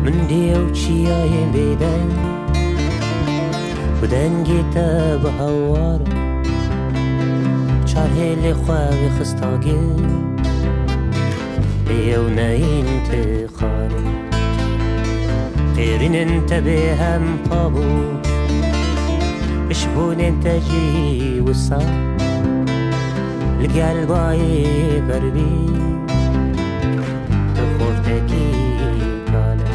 من ديو چیای بیدن بدنگی تا بهوار چار هیل خواهی خستاگی بیو نین تخار غیرین انت به هم پابو اشبون انت جی وصا القلباي قربي تخورتكي كالا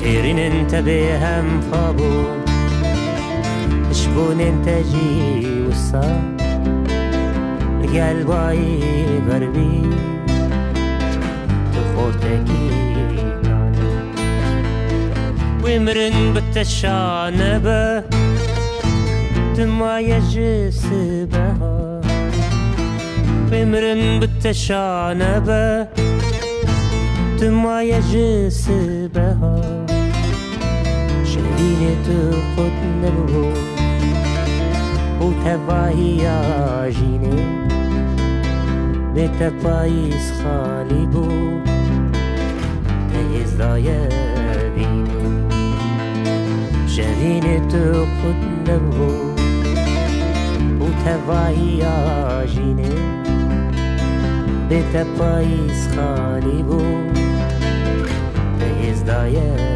غيرين انت بهم فابو اشبون انت جي وصا القلباي قربي تخورتكي كالا ومرن بالتشانبه دما يجسبها بمرن بالتشانبه دما يجسبها شهينة خد نبو وتباهي يا جيني بتبايس خالي بو تيز ضايا بيني شهينة خد نبو وتباهي يا جيني بيت بايس خالي بو تيز دايري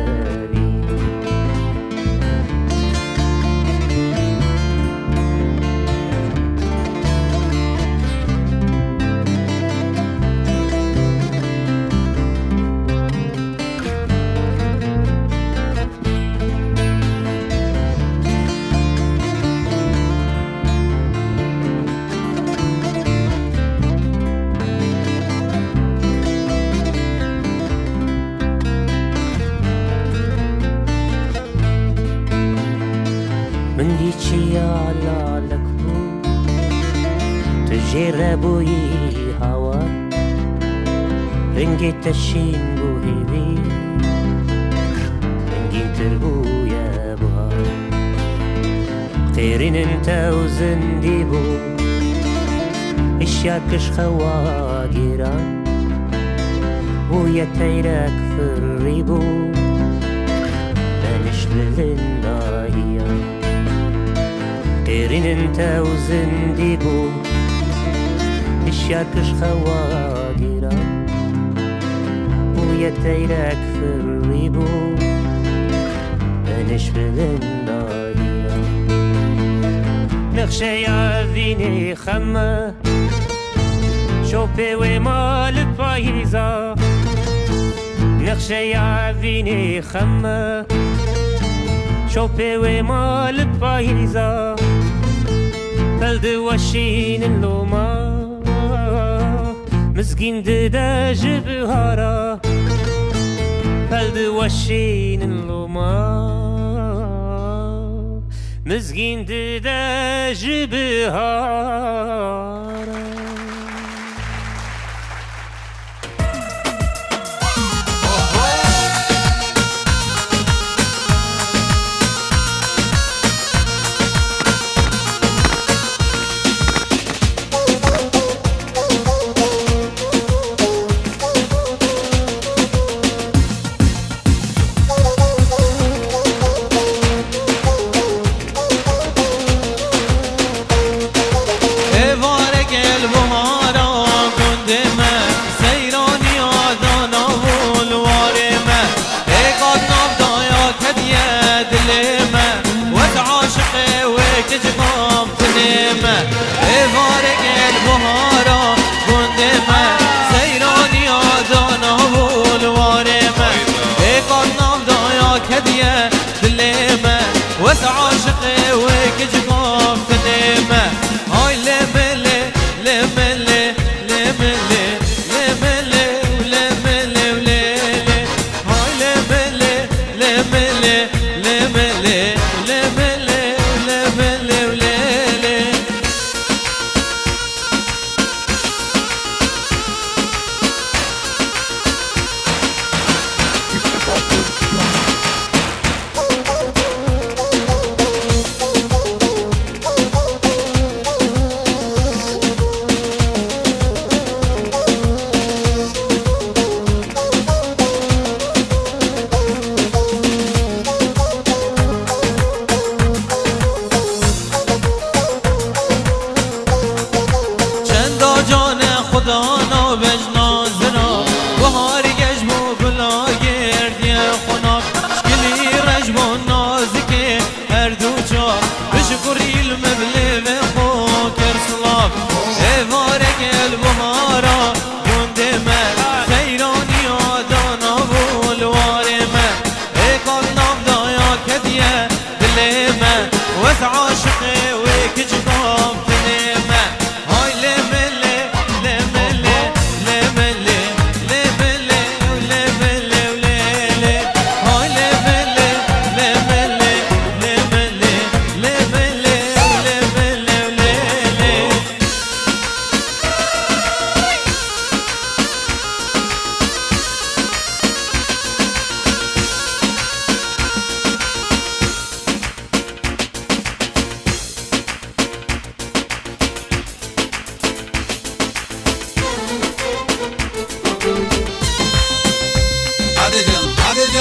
من ديتشي على لكبو تجربوي هوا رنجي تشين بو هيدي رنجي تربو يا بوها خيرين انت وزندي بو اشياكش خواجران ويا تيرك في الريبو بنش بلنداهيا غيرين انت وزندي بو اشياكش خواجرا ويا تيرك في الريبو بنش بلنداهيا نخشى يا ذيني خمه شوفي ومال بايزا نخشى يا ذيني خمه شوفي ومال بايزا فلد وشين اللوما مسكين ددا جبهارا فلد وشين اللوما مسكين ددا جبهارا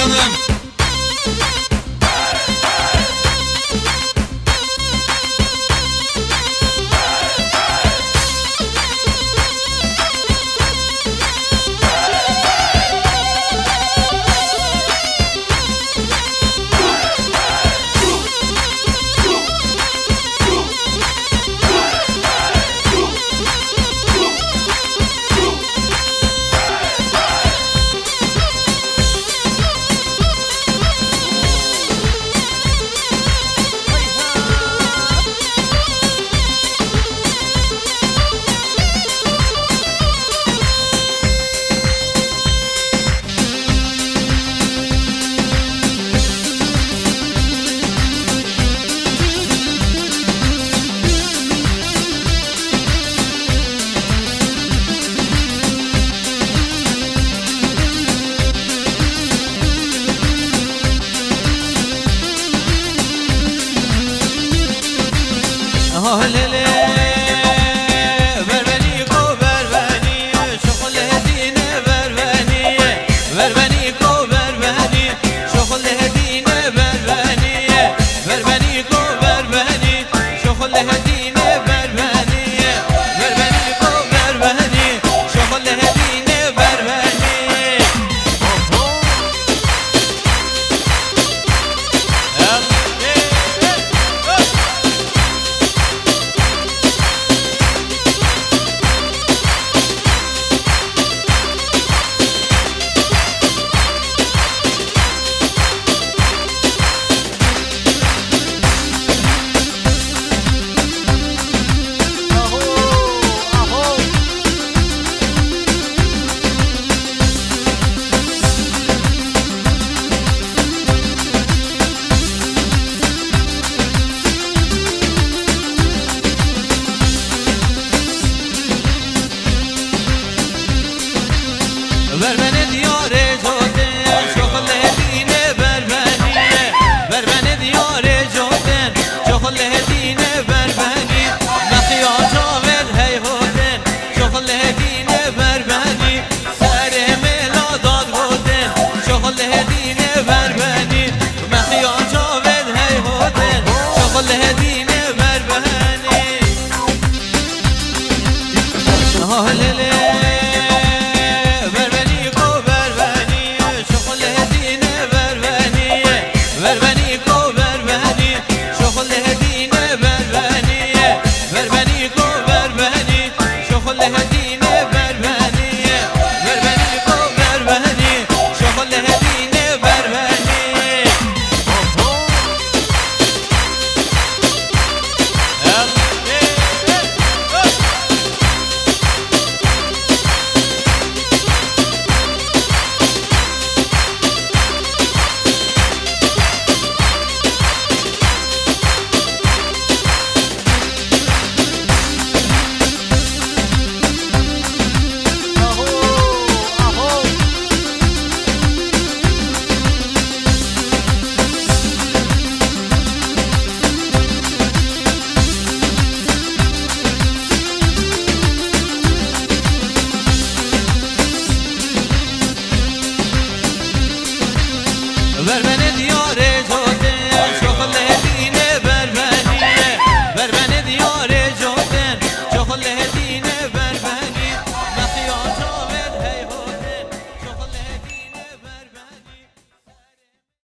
canım. هلله بربنی کو بربنی شغل دینه بربنی بربنی کو بربنی شغل دینه بربنی بربنی کو بربنی شغل دینه بربنی بربنی کو بربنی شغل دینه بربنی بربنه دیار